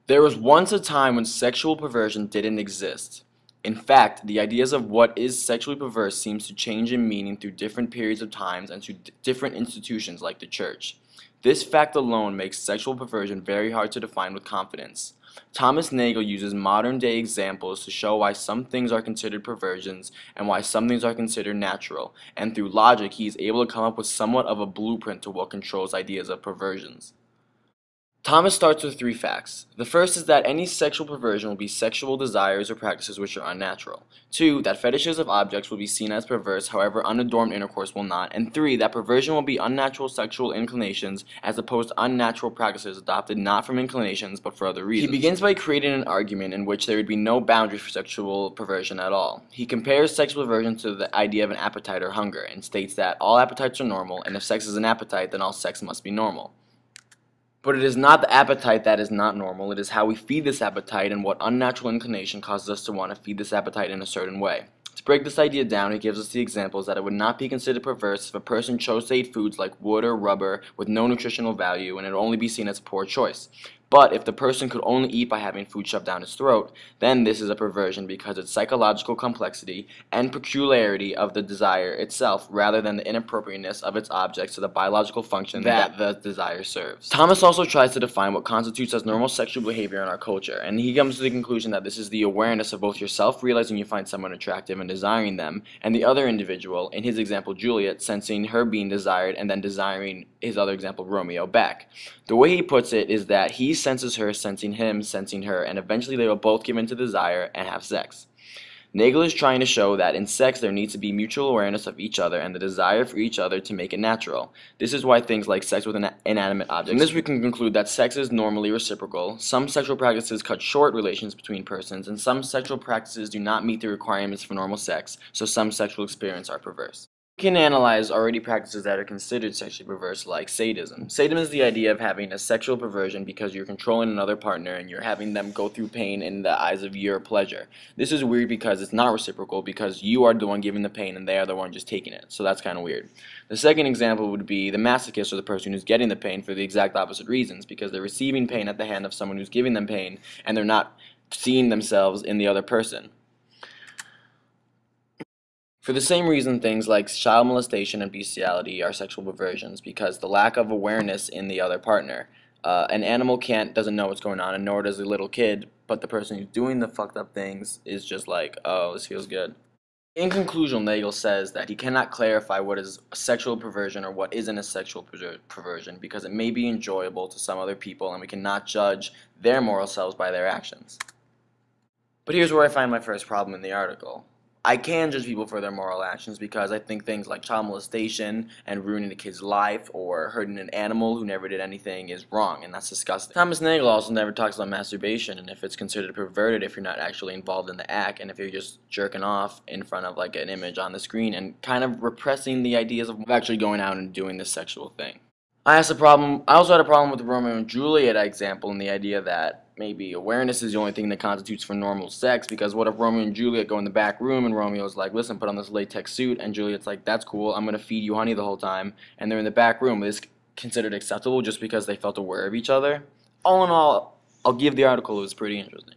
There was once a time when sexual perversion didn't exist. In fact, the ideas of what is sexually perverse seems to change in meaning through different periods of times and through different institutions like the church. This fact alone makes sexual perversion very hard to define with confidence. Thomas Nagel uses modern-day examples to show why some things are considered perversions and why some things are considered natural, and through logic he is able to come up with somewhat of a blueprint to what controls ideas of perversions. Thomas starts with 3 facts. The first is that any sexual perversion will be sexual desires or practices which are unnatural. 2, that fetishes of objects will be seen as perverse, however unadorned intercourse will not. And 3, that perversion will be unnatural sexual inclinations as opposed to unnatural practices adopted not from inclinations but for other reasons. He begins by creating an argument in which there would be no boundaries for sexual perversion at all. He compares sexual perversion to the idea of an appetite or hunger and states that all appetites are normal, and if sex is an appetite, then all sex must be normal. But it is not the appetite that is not normal, it is how we feed this appetite and what unnatural inclination causes us to want to feed this appetite in a certain way. To break this idea down, he gives us the examples that it would not be considered perverse if a person chose to eat foods like wood or rubber with no nutritional value, and it would only be seen as a poor choice. But if the person could only eat by having food shoved down his throat, then this is a perversion because its psychological complexity and peculiarity of the desire itself rather than the inappropriateness of its objects to the biological function that the desire serves. Thomas also tries to define what constitutes as normal sexual behavior in our culture, and he comes to the conclusion that this is the awareness of both yourself realizing you find someone attractive and desiring them, and the other individual, in his example Juliet, sensing her being desired and then desiring his other example Romeo back. The way he puts it is that he senses her, sensing him, sensing her, and eventually they will both give in to desire and have sex. Nagel is trying to show that in sex there needs to be mutual awareness of each other and the desire for each other to make it natural. This is why things like sex with inanimate objects. From this we can conclude that sex is normally reciprocal, some sexual practices cut short relations between persons, and some sexual practices do not meet the requirements for normal sex, so some sexual experiences are perverse. We can analyze already practices that are considered sexually perverse, like sadism. Sadism is the idea of having a sexual perversion because you're controlling another partner and you're having them go through pain in the eyes of your pleasure. This is weird because it's not reciprocal, because you are the one giving the pain and they are the one just taking it. So that's kind of weird. The second example would be the masochist, or the person who's getting the pain for the exact opposite reasons, because they're receiving pain at the hand of someone who's giving them pain and they're not seeing themselves in the other person. For the same reason, things like child molestation and bestiality are sexual perversions, because the lack of awareness in the other partner. An animal doesn't know what's going on, and nor does a little kid, but the person who's doing the fucked up things is just like, oh, this feels good. In conclusion, Nagel says that he cannot clarify what is a sexual perversion or what isn't a sexual perversion, because it may be enjoyable to some other people, and we cannot judge their moral selves by their actions. But here's where I find my first problem in the article. I can judge people for their moral actions because I think things like child molestation and ruining a kid's life or hurting an animal who never did anything is wrong, and that's disgusting. Thomas Nagel also never talks about masturbation and if it's considered perverted if you're not actually involved in the act and if you're just jerking off in front of like an image on the screen and kind of repressing the ideas of actually going out and doing this sexual thing. I also had a problem with the Romeo and Juliet example and the idea that maybe awareness is the only thing that constitutes for normal sex, because what if Romeo and Juliet go in the back room and Romeo's like, listen, put on this latex suit, and Juliet's like, that's cool, I'm going to feed you honey the whole time, and they're in the back room. Is this considered acceptable just because they felt aware of each other? All in all, I'll give the article, it was pretty interesting.